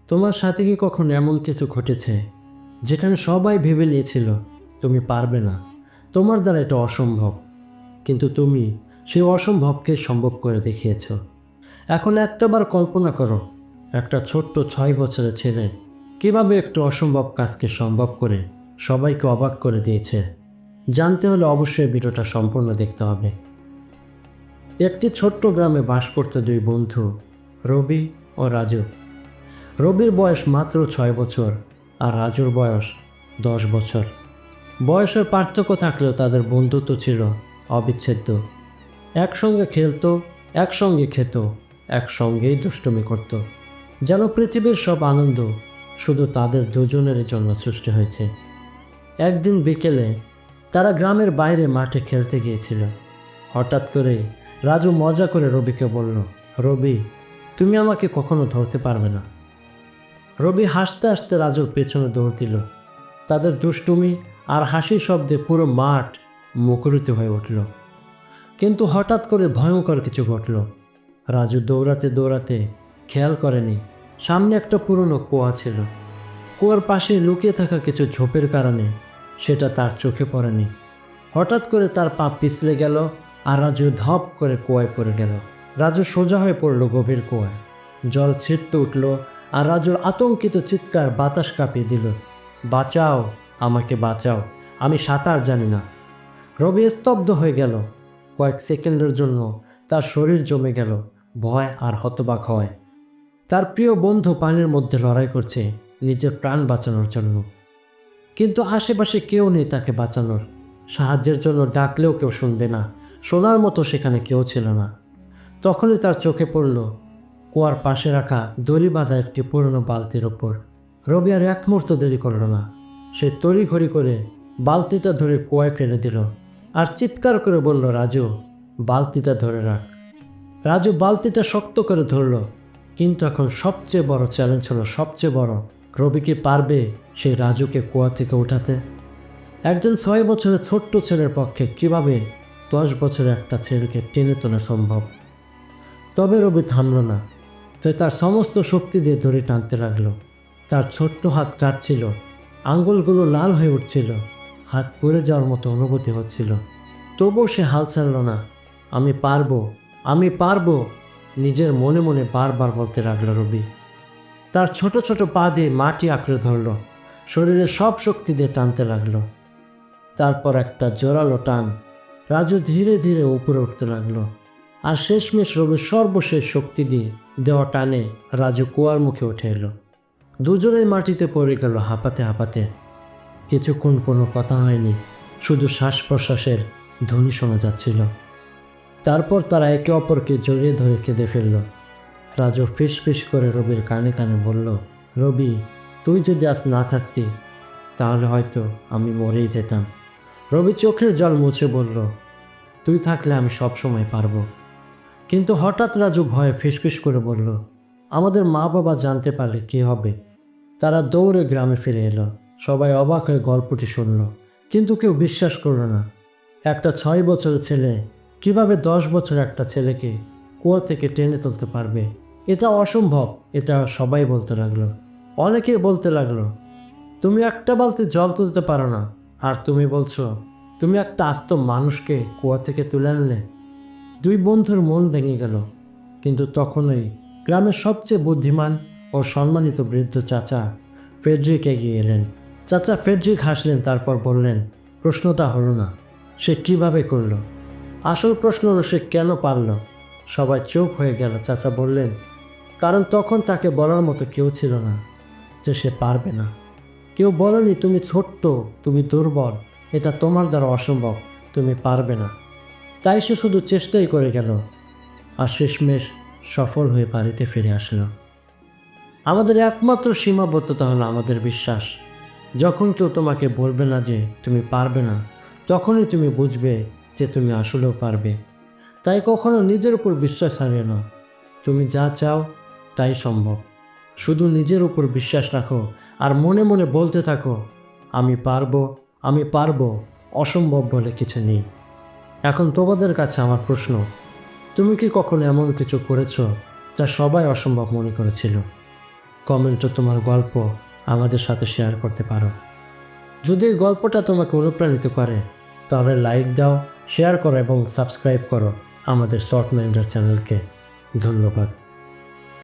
তোমার সাথে কি কখনো এমন কিছু ঘটেছে যেখানে সবাই ভেবে নিয়েছিল তুমি পারবে না, তোমার দ্বারা এটা অসম্ভব, কিন্তু তুমি সেই অসম্ভবকে সম্ভব করে দেখিয়েছ? এখন একটাবার কল্পনা করো, একটা ছোট্ট 6 বছরের ছেলে কিভাবে একটু অসম্ভব কাজকে সম্ভব করে সবাইকে অবাক করে দিয়েছে। জানতে হলে অবশ্যই ভিডিওটা সম্পূর্ণ দেখতে হবে। একটি ছোট্ট গ্রামে বাস করত দুই বন্ধু, রবি ও রাজু। রবির বয়স মাত্র 6 বছর আর রাজুর বয়স 10 বছর। বয়সের পার্থক্য থাকলেও তাদের বন্ধুত্ব ছিল অবিচ্ছেদ্য। একসঙ্গে খেলতো, একসঙ্গে খেত, একসঙ্গেই দুষ্টুমি করত। যেন পৃথিবীর সব আনন্দ শুধু তাদের দুজনের জন্য সৃষ্টি হয়েছে। একদিন বিকেলে তারা গ্রামের বাইরে মাঠে খেলতে গিয়েছিল। হঠাৎ করে রাজু মজা করে রবিকে বলল, রবি, তুমি আমাকে কখনো ধরতে পারবে না। রবি হাসতে হাসতে রাজুর পেছনে দৌড় দিল। তাদের দুষ্টুমি আর হাসির শব্দে পুরো মাঠ মুখরিত হয়ে উঠল। কিন্তু হঠাৎ করে ভয়ঙ্কর কিছু ঘটল। রাজু দৌড়াতে দৌড়াতে খেয়াল করেনি সামনে একটা পুরনো কুয়া ছিল। কুয়ার পাশে লুকিয়ে থাকা কিছু ঝোপের কারণে সেটা তার চোখে পড়েনি। হঠাৎ করে তার পা পিছলে গেল আর রাজু ধপ করে কুয়ায় পড়ে গেল। রাজু সোজা হয়ে পড়ল গভীর কুয়ায়। জল ছিটতে উঠল আর রাজুর আতঙ্কিত চিৎকার বাতাস কাঁপিয়ে দিল, বাঁচাও, আমাকে বাঁচাও, আমি সাঁতার জানি না। রবি স্তব্ধ হয়ে গেল। কয়েক সেকেন্ডের জন্য তার শরীর জমে গেল ভয় আর হতবাক হয়। তার প্রিয় বন্ধু পানির মধ্যে লড়াই করছে নিজের প্রাণ বাঁচানোর জন্য, কিন্তু আশেপাশে কেউ নেই তাকে বাঁচানোর। সাহায্যের জন্য ডাকলেও কেউ শুনবে না, শোনার মতো সেখানে কেউ ছিল না। তখনই তার চোখে পড়ল কুয়ার পাশে রাখা দড়ি বাঁধা একটি পুরনো বালতির ওপর। রবি আর এক মুহূর্ত দেরি করল না। সে তড়িঘড়ি করে বালতিটা ধরে কুয়ায় ফেলে দিল আর চিৎকার করে বলল, রাজু, বালতিটা ধরে রাখ। রাজু বালতিটা শক্ত করে ধরল, কিন্তু এখন সবচেয়ে বড় চ্যালেঞ্জ হলো সবচেয়ে বড়, রবি কি পারবে সেই রাজুকে কুয়া থেকে উঠাতে? একজন 6 বছরের ছোট্ট ছেলের পক্ষে কিভাবে 10 বছরের একটা ছেলেকে টেনে তোলা সম্ভব? তবে রবি থামল না। সে তার সমস্ত শক্তি দিয়ে দড়ি টানতে লাগলো। তার ছোট্ট হাত কাঁপছিল, আঙ্গুলগুলো লাল হয়ে উঠছিল, হাত পড়ে যাওয়ার মতো অনুভূতি হচ্ছিল। তবুও সে হাল ছাড়ল না। আমি পারবো, আমি পারবো, নিজের মনে মনে বারবার বলতে লাগলো রবি। তার ছোট ছোট পা দিয়ে মাটি আঁকড়ে ধরল, শরীরের সব শক্তি দিয়ে টানতে লাগলো। তারপর একটা জোরালো টান, রাজু ধীরে ধীরে উপরে উঠতে লাগলো। আর শেষমেশ রবির সর্বশেষ শক্তি দিয়ে দেওয়া টানে রাজু কুয়ার মুখে উঠে এলো। দুজনেই মাটিতে পড়ে গেল হাঁপাতে হাঁপাতে। কিছুক্ষণ কোনো কথা হয়নি, শুধু শ্বাস প্রশ্বাসের ধ্বনি শোনা যাচ্ছিল। তারপর তারা একে অপরকে জড়িয়ে ধরে কেঁদে ফেলল। রাজু ফিস ফিস করে রবির কানে কানে বলল, রবি, তুই যদি আজ না থাকতি তাহলে হয়তো আমি মরেই যেতাম। রবি চোখের জল মুছে বলল, তুই থাকলে আমি সবসময় পারবো। কিন্তু হঠাৎ রাজু ভয়ে ফিসফিস করে বলল, আমাদের মা বাবা জানতে পারলে কী হবে? তারা দৌড়ে গ্রামে ফিরে এলো। সবাই অবাক হয়ে গল্পটি শুনল, কিন্তু কেউ বিশ্বাস করল না। একটা 6 বছরের ছেলে কিভাবে 10 বছর একটা ছেলেকে কুয়া থেকে টেনে তুলতে পারবে? এটা অসম্ভব, এটা সবাই বলতে লাগলো। অনেকেই বলতে লাগলো, তুমি একটা বালতি জল তুলতে পারো না, আর তুমি বলছো তুমি একটা আস্ত মানুষকে কুয়া থেকে তুলে আনলে? দুই বন্ধুর মন ভেঙে গেল। কিন্তু তখনই গ্রামের সবচেয়ে বুদ্ধিমান ও সম্মানিত বৃদ্ধ চাচা ফেডরিক এগিয়ে এলেন। চাচা ফেডরিক হাসলেন, তারপর বললেন, প্রশ্নটা হলো না সে কিভাবে করল, আসল প্রশ্ন হলো সে কেন পারল। সবাই চুপ হয়ে গেল। চাচা বললেন, কারণ তখন তাকে বলার মতো কেউ ছিল না যে সে পারবে না। কেউ বলেনি তুমি ছোট্ট, তুমি দুর্বল, এটা তোমার দ্বারা অসম্ভব, তুমি পারবে না। তাই সে শুধু চেষ্টাই করে গেল আর শেষমেশ সফল হয়ে বাড়িতে ফিরে আসলো। আমাদের একমাত্র সীমাবদ্ধতা হলো আমাদের বিশ্বাস। যখন কেউ তোমাকে বলবে না যে তুমি পারবে না, তখনই তুমি বুঝবে যে তুমি আসলেও পারবে। তাই কখনো নিজের উপর বিশ্বাস হারিও না। তুমি যা চাও তাই সম্ভব। শুধু নিজের উপর বিশ্বাস রাখো আর মনে মনে বলতে থাকো, আমি পারবো, আমি পারবো, অসম্ভব বলে কিছু নেই। এখন তোমাদের কাছে আমার প্রশ্ন, তুমি কি কখনো এমন কিছু করেছো যা সবাই অসম্ভব মনে করেছিল? কমেন্টে তোমার গল্প আমাদের সাথে শেয়ার করতে পারো। যদি এই গল্পটা তোমাকে অনুপ্রাণিত করে তাহলে লাইক দাও, শেয়ার করো এবং সাবস্ক্রাইব করো আমাদের শর্ট মাইন্ডার চ্যানেলকে। ধন্যবাদ।